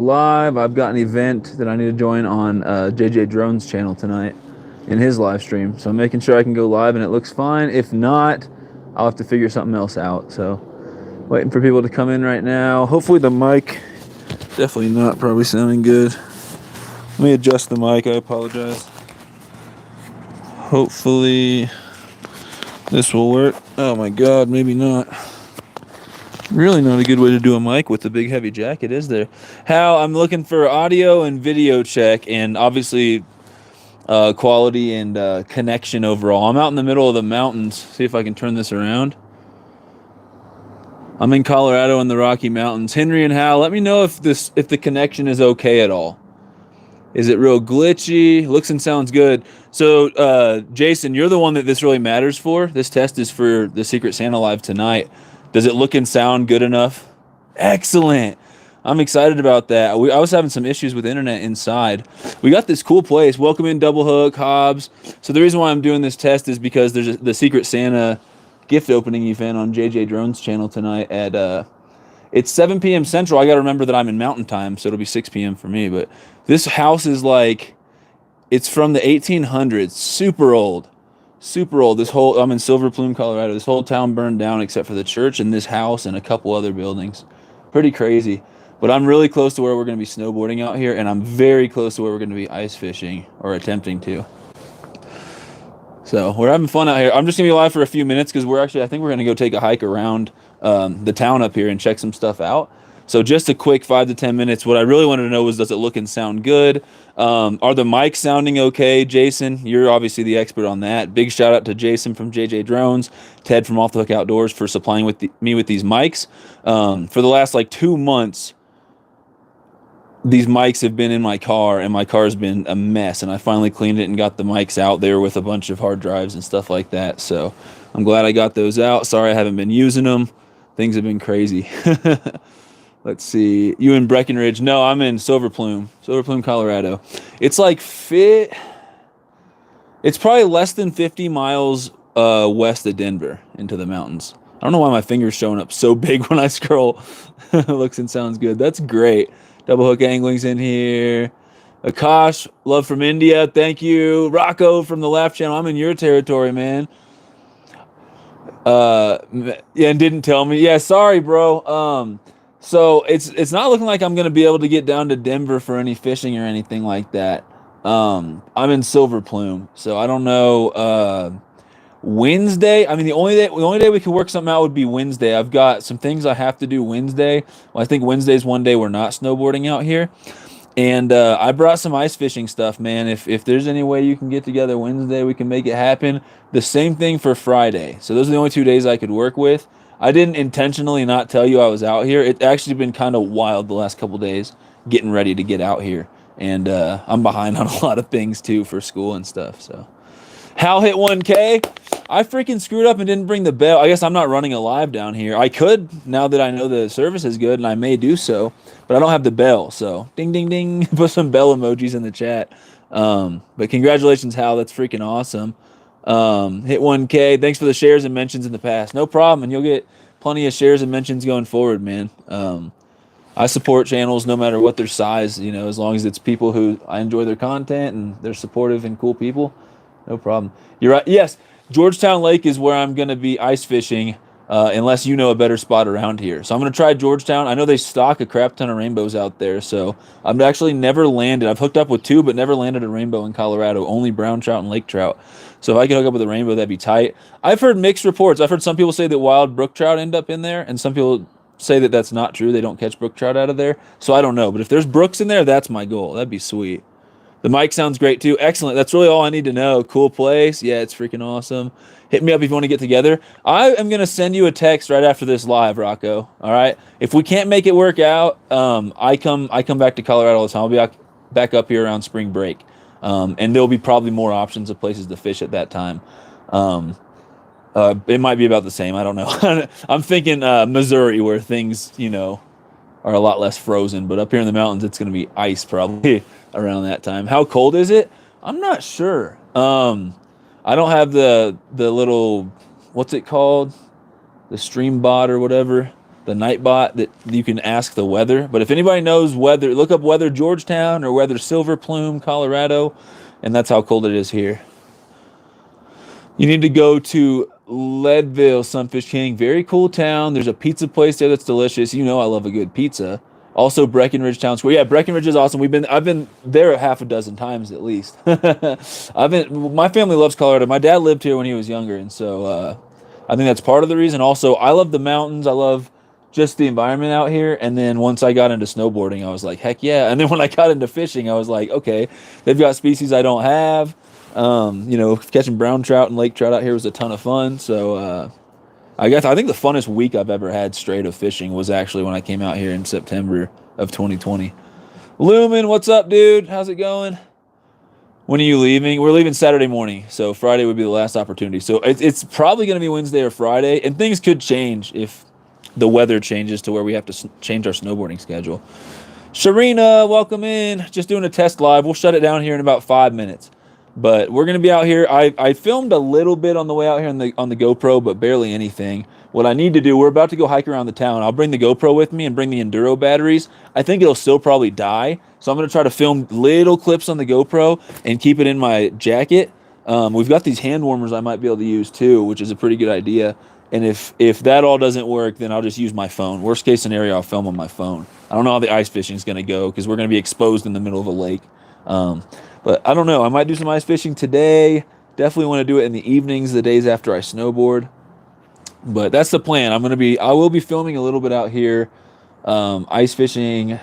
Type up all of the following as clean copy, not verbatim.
live. I've got an event that I need to join on JJ Drone's channel tonight in his live stream. So I'm making sure I can go live and it looks fine. If not, I'll have to figure something else out. So waiting for people to come in right now. Hopefully the mic, definitely not probably sounding good. Let me adjust the mic. I apologize. Hopefully this will work. Oh my God, maybe not. Really not a good way to do a mic with the big heavy jacket, is there? Hal, I'm looking for audio and video check, and obviously quality and connection overall. I'm out in the middle of the mountains. See if I can turn this around. I'm in Colorado in the Rocky Mountains. Henry and Hal, let me know if the connection is okay at all. Is it real glitchy? Looks and sounds good. So, Jason, you're the one that this really matters for. This test is for the Secret Santa Live tonight. Does it look and sound good enough? Excellent. I'm excited about that. I was having some issues with internet inside. We got this cool place. Welcome in Double Hook, Hobbs. So the reason why I'm doing this test is because there's the Secret Santa gift opening event on JJ Drone's channel tonight at it's 7 p.m. Central. I got to remember that I'm in Mountain Time, so it'll be 6 p.m. for me. But this house is like, it's from the 1800s. Super old. Super old. I'm in Silver Plume, Colorado. This whole town burned down except for the church and this house and a couple other buildings. Pretty crazy. But I'm really close to where we're going to be snowboarding out here, and I'm very close to where we're going to be ice fishing, or attempting to. So we're having fun out here. I'm just going to be live for a few minutes because I think we're going to go take a hike around the town up here and check some stuff out. So just a quick 5 to 10 minutes. What I really wanted to know was, does it look and sound good? Are the mics sounding okay? Jason, you're obviously the expert on that. Big shout out to Jason from JJ Drones, Ted from Off the Hook Outdoors for supplying me with these mics. For the last like 2 months, these mics have been in my car, and my car's been a mess, and I finally cleaned it and got the mics out there with a bunch of hard drives and stuff like that. So I'm glad I got those out. Sorry I haven't been using them. Things have been crazy. Let's see. You in Breckenridge? No, I'm in Silver Plume, Colorado. It's like it's probably less than 50 miles west of Denver into the mountains. I don't know why my finger's showing up so big when I scroll. Looks and sounds good. That's great. Double Hook Angling's in here. Akash, love from India. Thank you. Rocco from the Laugh Channel. I'm in your territory, man. Yeah, and didn't tell me. Yeah, sorry, bro. So it's not looking like I'm gonna be able to get down to Denver for any fishing or anything like that. I'm in Silver Plume, so I don't know. Wednesday. I mean, the only day we could work something out would be Wednesday. I've got some things I have to do Wednesday. Well, I think Wednesday's one day we're not snowboarding out here. And I brought some ice fishing stuff, man. If there's any way you can get together Wednesday, we can make it happen. The same thing for Friday. So those are the only 2 days I could work with. I didn't intentionally not tell you I was out here. It's actually been kind of wild the last couple days getting ready to get out here. And I'm behind on a lot of things too for school and stuff. So Hal hit 1K. I freaking screwed up and didn't bring the bell. I guess I'm not running a live down here. I could, now that I know the service is good, and I may do so, but I don't have the bell. So ding, ding, ding. Put some bell emojis in the chat. But congratulations, Hal. That's freaking awesome. Hit 1K. Thanks for the shares and mentions in the past. No problem. And you'll get plenty of shares and mentions going forward, man. I support channels no matter what their size, as long as it's people who I enjoy their content and they're supportive and cool people. No problem. You're right. Yes, Georgetown Lake is where I'm going to be ice fishing, unless you know a better spot around here. So I'm going to try Georgetown. I know they stock a crap ton of rainbows out there, so I've actually never landed. I've hooked up with 2, but never landed a rainbow in Colorado, only brown trout and lake trout. So if I could hook up with a rainbow, that'd be tight. I've heard mixed reports. I've heard some people say that wild brook trout end up in there, and some people say that that's not true. They don't catch brook trout out of there. So I don't know, but if there's brooks in there, that's my goal. That'd be sweet. The mic sounds great too. Excellent. That's really all I need to know. Cool place. Yeah, it's freaking awesome. Hit me up if you want to get together. I am going to send you a text right after this live, Rocco. All right. If we can't make it work out, I come back to Colorado all the time. I'll be back up here around spring break. And there'll be probably more options of places to fish at that time. It might be about the same. I don't know. I'm thinking Missouri, where things, are a lot less frozen, but up here in the mountains, it's going to be ice probably around that time. How cold is it? I'm not sure. I don't have the little, what's it called? The stream bot or whatever, the Nightbot that you can ask the weather. But if anybody knows weather, look up weather Georgetown or weather Silver Plume, Colorado, and that's how cold it is here. You need to go to Leadville, Sunfish King. Very cool town. There's a pizza place there that's delicious. You know I love a good pizza. Also Breckenridge Town Square. Yeah, Breckenridge is awesome. I've been there a half a dozen times at least. My family loves Colorado. My dad lived here when he was younger, and so I think that's part of the reason. Also, I love the mountains. I love just the environment out here. And then once I got into snowboarding, I was like, heck yeah. And then when I got into fishing, I was like, okay, they've got species I don't have. Catching brown trout and lake trout out here was a ton of fun. So I think the funnest week I've ever had straight of fishing was actually when I came out here in September of 2020. Lumen, what's up, dude? How's it going? When are you leaving? We're leaving Saturday morning, so Friday would be the last opportunity. So it's probably going to be Wednesday or Friday, and things could change if the weather changes to where we have to change our snowboarding schedule. Sharina, welcome in. Just doing a test live. We'll shut it down here in about 5 minutes. But we're going to be out here. I filmed a little bit on the way out here on the GoPro, but barely anything. What I need to do, we're about to go hike around the town. I'll bring the GoPro with me and bring the Enduro batteries. I think it'll still probably die. So I'm going to try to film little clips on the GoPro and keep it in my jacket. We've got these hand warmers I might be able to use too, which is a pretty good idea. And if that all doesn't work, then I'll just use my phone. Worst case scenario, I'll film on my phone. I don't know how the ice fishing is going to go because we're going to be exposed in the middle of a lake. But I don't know. I might do some ice fishing today. Definitely want to do it in the evenings, the days after I snowboard. But that's the plan. I will be filming a little bit out here, ice fishing.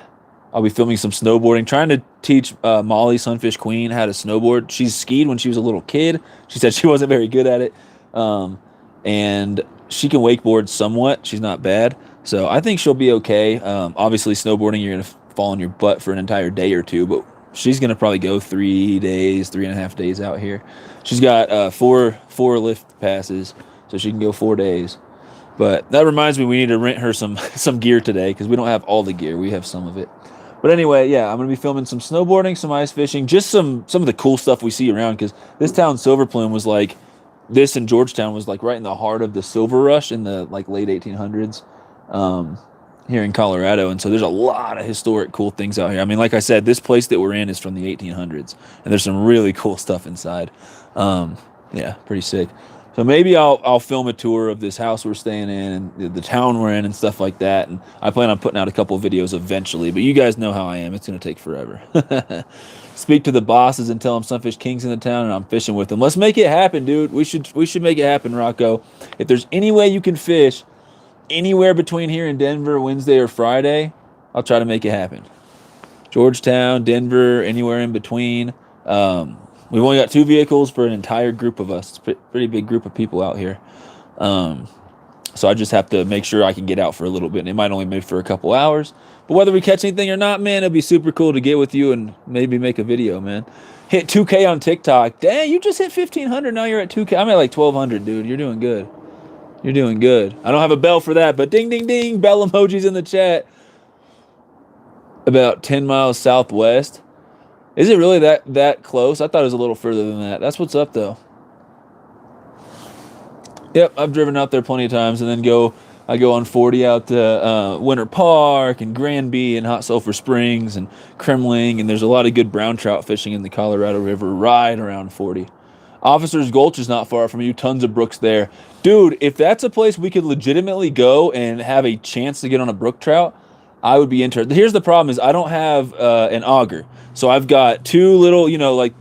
I'll be filming some snowboarding, trying to teach Molly, Sunfish Queen, how to snowboard. She's skied when she was a little kid. She said she wasn't very good at it. And she can wakeboard somewhat. She's not bad. So I think she'll be okay. Obviously, snowboarding, you're going to fall on your butt for an entire day or two, but she's going to probably go 3.5 days out here. She's got four lift passes, so she can go 4 days. But that reminds me, we need to rent her some gear today because we don't have all the gear. We have some of it. But anyway, yeah, I'm going to be filming some snowboarding, some ice fishing, just some of the cool stuff we see around because this town, Silver Plume, was like, this in Georgetown was like right in the heart of the silver rush in the like late 1800s here in Colorado. And so there's a lot of historic cool things out here. I mean, like I said, this place that we're in is from the 1800s and there's some really cool stuff inside. Yeah, pretty sick. So maybe I'll film a tour of this house we're staying in and the town we're in and stuff like that. And I plan on putting out a couple of videos eventually, but you guys know how I am. It's going to take forever. Speak to the bosses and tell them Sunfish King's in the town and I'm fishing with them. Let's make it happen, dude. We should make it happen, Rocco. If there's any way you can fish anywhere between here and Denver, Wednesday or Friday, I'll try to make it happen. Georgetown, Denver, anywhere in between. We've only got 2 vehicles for an entire group of us. It's a pretty big group of people out here. So I just have to make sure I can get out for a little bit. And it might only be for a couple hours. But whether we catch anything or not, man, it'll be super cool to get with you and maybe make a video, man. Hit 2K on TikTok. Dang, you just hit 1,500. Now you're at 2K. I'm at like 1,200, dude. You're doing good. You're doing good. I don't have a bell for that, but ding, ding, ding. Bell emojis in the chat. About 10 miles southwest. Is it really that close? I thought it was a little further than that. That's what's up, though. Yep, I've driven out there plenty of times, and then I go on 40 out to Winter Park and Granby and Hot Sulphur Springs and Kremling, and there's a lot of good brown trout fishing in the Colorado River right around 40. Officers Gulch is not far from you. Tons of brooks there. Dude, if that's a place we could legitimately go and have a chance to get on a brook trout, I would be interested. Here's the problem is I don't have an auger. So I've got 2 little,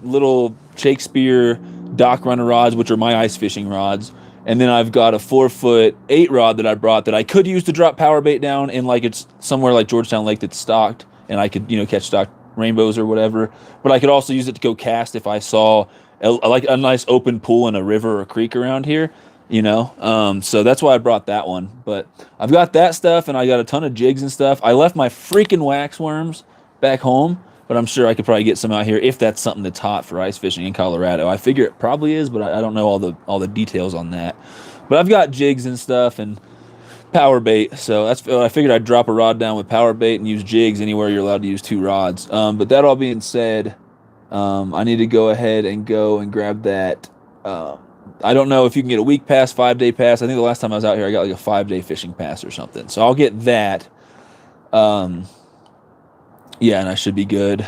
little Shakespeare dock runner rods, which are my ice fishing rods. And then I've got a 4-foot 8 rod that I brought that I could use to drop power bait down in like it's somewhere like Georgetown Lake that's stocked. And I could, catch stocked rainbows or whatever. But I could also use it to go cast if I saw like a nice open pool in a river or a creek around here. So that's why I brought that one. But I've got that stuff and I got a ton of jigs and stuff. I left my freaking wax worms back home, but I'm sure I could probably get some out here if that's something that's hot for ice fishing in Colorado. I figure it probably is, but I don't know all the details on that. But I've got jigs and stuff and power bait. So I figured I'd drop a rod down with power bait and use jigs anywhere you're allowed to use 2 rods. But that all being said, I need to go ahead and grab that I don't know if you can get a week pass, 5-day pass. I think the last time I was out here, I got like a 5-day fishing pass or something. So I'll get that. Um, yeah, and I should be good.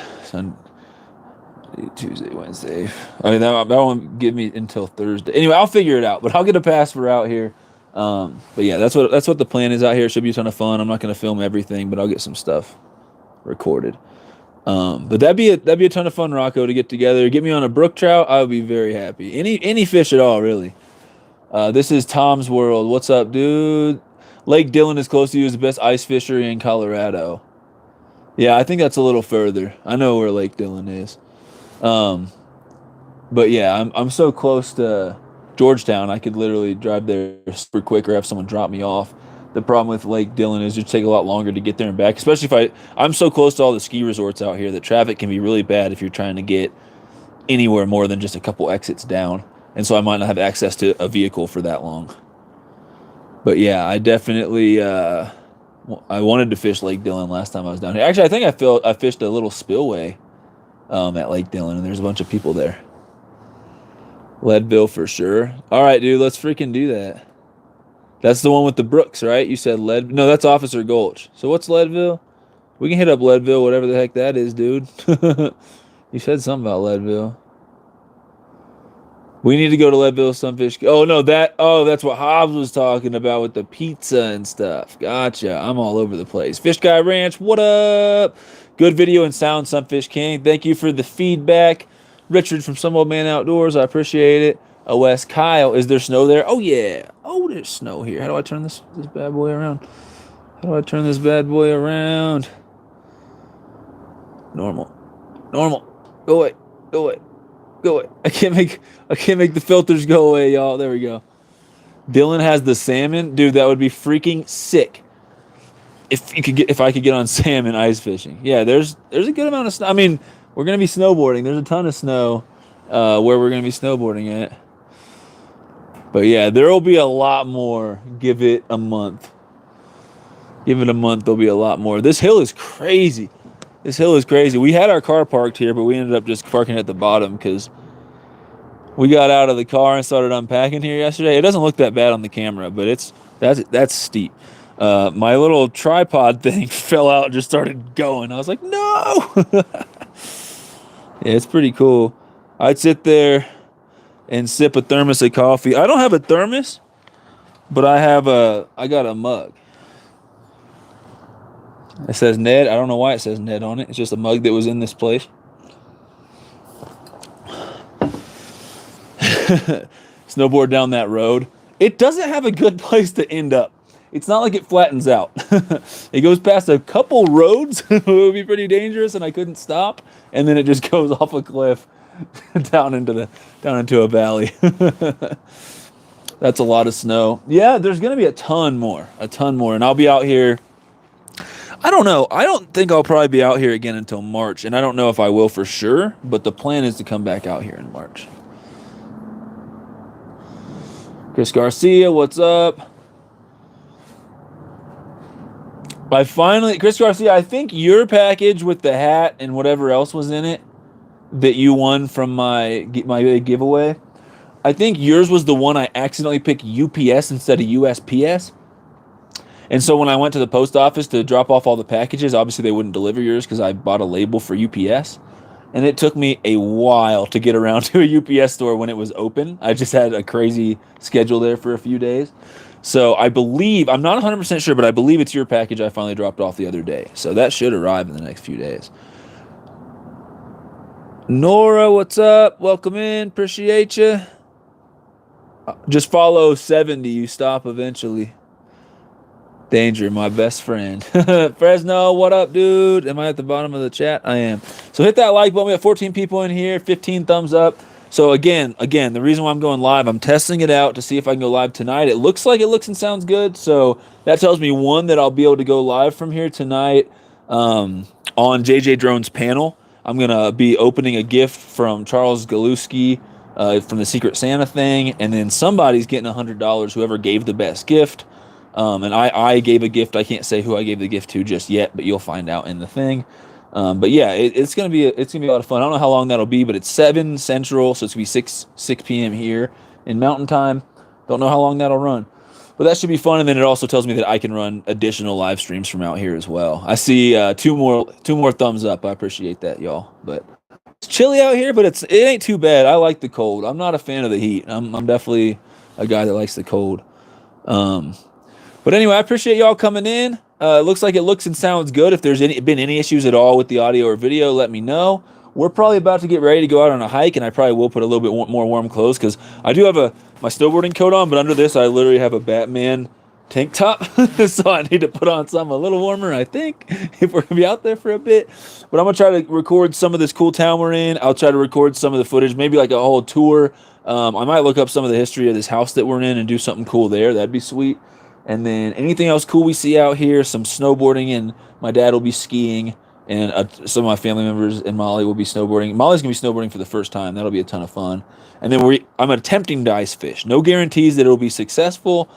Tuesday, Wednesday. I mean, that won't give me until Thursday. Anyway, I'll figure it out. But I'll get a pass for out here. But yeah, that's what the plan is out here. It should be a ton of fun. I'm not going to film everything, but I'll get some stuff recorded. But that'd be a ton of fun, Rocco, to get together. Get me on a brook trout. I would be very happy. Any fish at all, really. This is Tom's World. What's up, dude? Lake Dillon is close to you. Is the best ice fishery in Colorado. Yeah, I think that's a little further. I know where Lake Dillon is. But yeah, I'm so close to Georgetown. I could literally drive there super quick or have someone drop me off. The problem with Lake Dillon is it take a lot longer to get there and back, especially if I'm so close to all the ski resorts out here that traffic can be really bad if you're trying to get anywhere more than just a couple exits down. And so I might not have access to a vehicle for that long. But yeah, I definitely I wanted to fish Lake Dillon last time I was down here. Actually, I think I fished a little spillway at Lake Dillon, and there's a bunch of people there. Leadville for sure. All right, dude, let's freaking do that. That's the one with the brooks, right? You said Lead. No, that's Officer Gulch. So what's Leadville? We can hit up Leadville, whatever the heck that is, dude. You said something about Leadville. We need to go to Leadville Sunfish. Oh no, that's what Hobbs was talking about with the pizza and stuff. Gotcha. I'm all over the place. Fish Guy Ranch, what up? Good video and sound, Sunfish King. Thank you for the feedback. Richard from Some Old Man Outdoors, I appreciate it. OS Kyle, is there snow there? Oh yeah. Oh, there's snow here. How do I turn this bad boy around? How do I turn this bad boy around? Normal. Go away. I can't make the filters go away, y'all. There we go. Dylan has the salmon. Dude, that would be freaking sick. If I could get on salmon ice fishing. Yeah, there's a good amount of snow. I mean, we're gonna be snowboarding. There's a ton of snow where we're gonna be snowboarding at. But yeah, there will be a lot more. Give it a month. There'll be a lot more. This hill is crazy. We had our car parked here, but we ended up just parking at the bottom because we got out of the car and started unpacking here yesterday. It doesn't look that bad on the camera, but that's steep. My little tripod thing fell out and just started going. I was like, no! Yeah, it's pretty cool. I'd sit there and sip a thermos of coffee. I don't have a thermos, but I got a mug. It says Ned. I don't know why it says Ned on it. It's just a mug that was in this place. Snowboard down that road. It doesn't have a good place to end up. It's not like it flattens out. It goes past a couple roads. It would be pretty dangerous, and I couldn't stop. And then it just goes off a cliff down into a valley. That's a lot of snow. Yeah, there's gonna be a ton more, and I'll be out here. I don't know. I don't think I'll probably be out here again until March, and I don't know if I will for sure, but the plan is to come back out here in March. Chris Garcia, what's up? Chris Garcia, I think your package with the hat and whatever else was in it that you won from my big giveaway, I think yours was the one I accidentally picked UPS instead of USPS. And so when I went to the post office to drop off all the packages, obviously they wouldn't deliver yours because I bought a label for UPS. And it took me a while to get around to a UPS store when it was open. I just had a crazy schedule there for a few days. So I believe, I'm not 100% sure, but I believe it's your package I finally dropped off the other day. So that should arrive in the next few days. Nora, what's up? Welcome in. Appreciate you. Just follow 70. You stop eventually. Danger, my best friend. Fresno, what up, dude? Am I at the bottom of the chat? I am. So hit that like button. We have 14 people in here, 15 thumbs up. So again, the reason why I'm going live, I'm testing it out to see if I can go live tonight. It looks and sounds good. So that tells me, one, that I'll be able to go live from here tonight on JJ Drone's panel. I'm going to be opening a gift from Charles Galuski from the Secret Santa thing. And then somebody's getting $100, whoever gave the best gift. And I gave a gift. I can't say who I gave the gift to just yet, but you'll find out in the thing. But yeah, it's gonna be a lot of fun. I don't know how long that'll be, but it's 7 Central, so it's gonna be 6 p.m. here, in Mountain Time. Don't know how long that'll run. But that should be fun, and then it also tells me that I can run additional live streams from out here as well. I see two more thumbs up. I appreciate that, y'all. But it's chilly out here, but it ain't too bad. I like the cold. I'm not a fan of the heat. I'm definitely a guy that likes the cold. But anyway, I appreciate y'all coming in. It looks like it looks and sounds good. If there's been any issues at all with the audio or video, let me know. We're probably about to get ready to go out on a hike, and I probably will put a little bit more warm clothes because I do have my snowboarding coat on, but under this I literally have a Batman tank top, so I need to put on something a little warmer, I think, if we're gonna be out there for a bit. But I'm gonna try to record some of this cool town we're in. I'll try to record some of the footage, maybe like a whole tour. I might look up some of the history of this house that we're in and do something cool there. That'd be sweet. And then anything else cool we see out here, some snowboarding, and my dad will be skiing, and some of my family members and Molly will be snowboarding. Molly's going to be snowboarding for the first time. That'll be a ton of fun. And then I'm attempting to ice fish. No guarantees that it'll be successful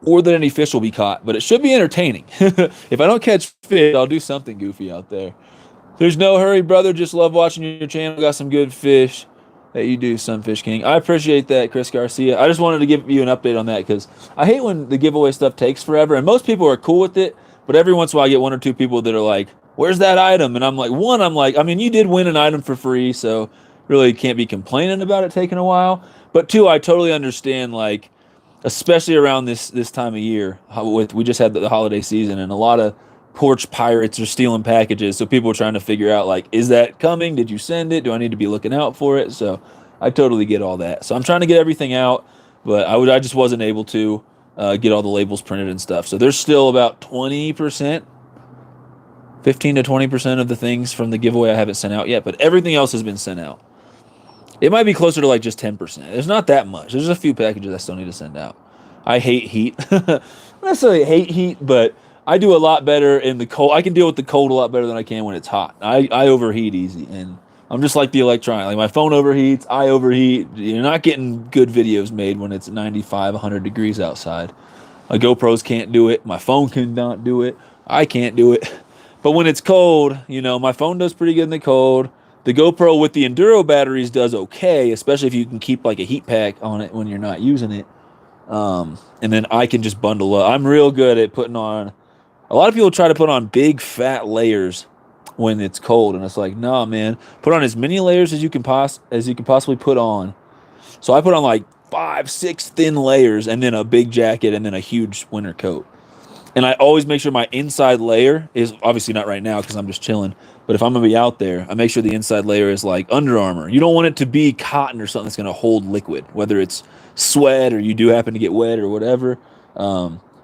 or that any fish will be caught, but it should be entertaining. If I don't catch fish, I'll do something goofy out there. There's no hurry, brother. Just love watching your channel. Got some good fish that you do, Sunfish King. I appreciate that, Chris Garcia. I just wanted to give you an update on that because I hate when the giveaway stuff takes forever, and most people are cool with it, but every once in a while I get one or two people that are like, where's that item? And I'm like, I mean, you did win an item for free, so really can't be complaining about it taking a while. But two, I totally understand, like, especially around this time of year, we just had the holiday season, and a lot of porch pirates are stealing packages, so people are trying to figure out, like, is that coming? Did you send it? Do I need to be looking out for it? So I totally get all that. So I'm trying to get everything out, but I just wasn't able to get all the labels printed and stuff. So there's still about 20%, 15 to 20% of the things from the giveaway I haven't sent out yet, but everything else has been sent out. It might be closer to like just 10%. There's not that much. There's a few packages I still need to send out. I hate heat. I don't necessarily hate heat, but I do a lot better in the cold. I can deal with the cold a lot better than I can when it's hot. I overheat easy, and I'm just like the electronic. Like, my phone overheats, I overheat. You're not getting good videos made when it's 95, 100 degrees outside. My GoPros can't do it. My phone cannot do it. I can't do it. But when it's cold, my phone does pretty good in the cold. The GoPro with the Enduro batteries does okay, especially if you can keep like a heat pack on it when you're not using it. And then I can just bundle up. I'm real good at putting on. A lot of people try to put on big fat layers when it's cold, and it's like, nah, man, put on as many layers as you can possibly put on. So I put on like 5, 6 thin layers, and then a big jacket, and then a huge winter coat. And I always make sure my inside layer is, obviously not right now because I'm just chilling, but if I'm gonna be out there, I make sure the inside layer is like Under Armour. You don't want it to be cotton or something that's gonna hold liquid, whether it's sweat or you do happen to get wet or whatever.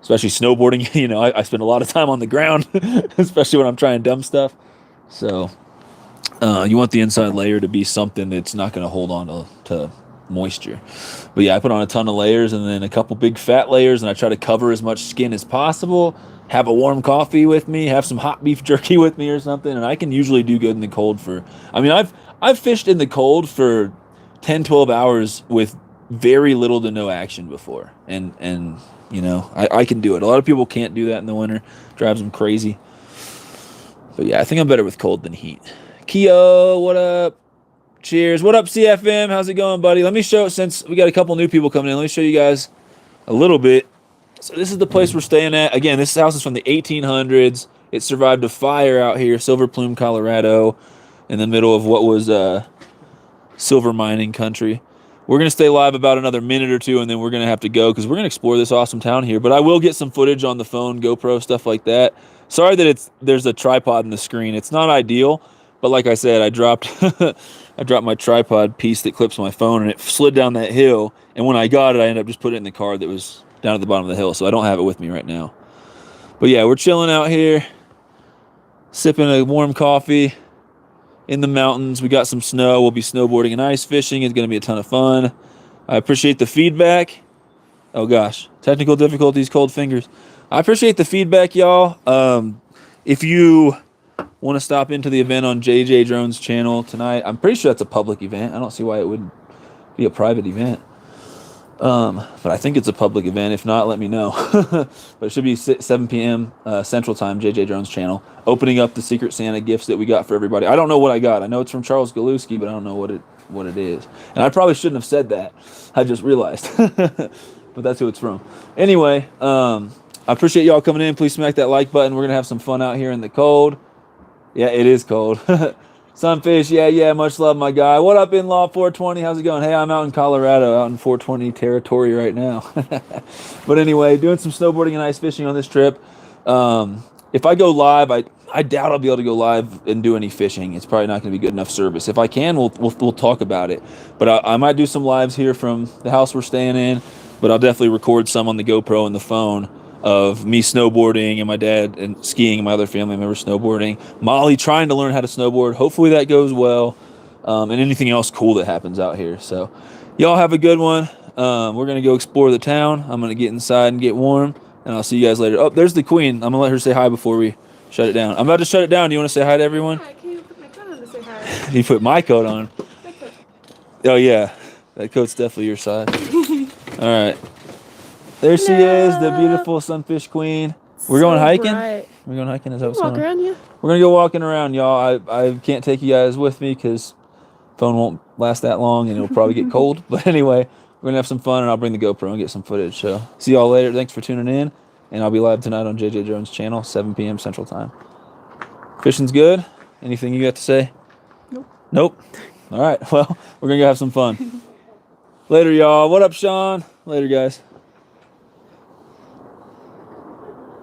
Especially snowboarding, I spend a lot of time on the ground, especially when I'm trying dumb stuff. So you want the inside layer to be something that's not going to hold on to moisture. But yeah, I put on a ton of layers and then a couple big fat layers, and I try to cover as much skin as possible. Have a warm coffee with me, have some hot beef jerky with me or something, and I can usually do good in the cold I've fished in the cold for 10, 12 hours with very little to no action before. And I can do it. A lot of people can't do that in the winter. Drives them crazy. But yeah, I think I'm better with cold than heat. Keo, what up? Cheers. What up, CFM? How's it going, buddy? Let me show, since we got a couple new people coming in, let me show you guys a little bit. So this is the place we're staying at. Again, this house is from the 1800s. It survived a fire out here, Silver Plume, Colorado, in the middle of what was silver mining country. We're going to stay live about another minute or two, and then we're going to have to go because we're going to explore this awesome town here. But I will get some footage on the phone, GoPro, stuff like that. Sorry that there's a tripod in the screen. It's not ideal, but like I said, I dropped my tripod piece that clips my phone, and it slid down that hill. And when I got it, I ended up just putting it in the car that was down at the bottom of the hill, so I don't have it with me right now. But yeah, we're chilling out here, sipping a warm coffee in the mountains. We got some snow. We'll be snowboarding and ice fishing. It's going to be a ton of fun. I appreciate the feedback. Oh gosh, technical difficulties, cold fingers. I appreciate the feedback, y'all. If you want to stop into the event on JJ Drone's channel tonight, I'm pretty sure that's a public event. I don't see why it would be a private event. But I think it's a public event. If not, let me know. But it should be 7 p.m. Central Time, JJ Drone's channel, opening up the Secret Santa gifts that we got for everybody. I don't know what I got. I know it's from Charles Galuski, but I don't know what it is. And I probably shouldn't have said that. I just realized. But that's who it's from. Anyway, I appreciate y'all coming in. Please smack that like button. We're going to have some fun out here in the cold. Yeah, it is cold. Sunfish, yeah, much love, my guy. What up, in-law 420? How's it going? Hey, I'm out in Colorado, out in 420 territory right now. But anyway, doing some snowboarding and ice fishing on this trip. If I go live, I doubt I'll be able to go live and do any fishing. It's probably not going to be good enough service. If I can, we'll talk about it. But I might do some lives here from the house we're staying in. But I'll definitely record some on the GoPro and the phone of me snowboarding and my dad and skiing and my other family members snowboarding. Molly trying to learn how to snowboard. Hopefully that goes well. And anything else cool that happens out here. So y'all have a good one. We're going to go explore the town. I'm going to get inside and get warm. And I'll see you guys later. Oh, there's the queen. I'm going to let her say hi before we shut it down. I'm about to shut it down. Do you want to say hi to everyone? Hi, can you put my coat on to say hi? You put my coat on. My coat. Oh, yeah. That coat's definitely your size. All right. There she is, the beautiful sunfish queen. We're going hiking? Bright. We're going hiking? Is that what's Walk going on? around, yeah. We're going to go walking around, y'all. I can't take you guys with me because phone won't last that long and it'll probably get cold. But anyway, we're going to have some fun and I'll bring the GoPro and get some footage. So see y'all later. Thanks for tuning in. And I'll be live tonight on JJ Jones' channel, 7 p.m. Central Time. Fishing's good. Anything you got to say? Nope. All right. Well, we're going to go have some fun. Later, y'all. What up, Sean? Later, guys.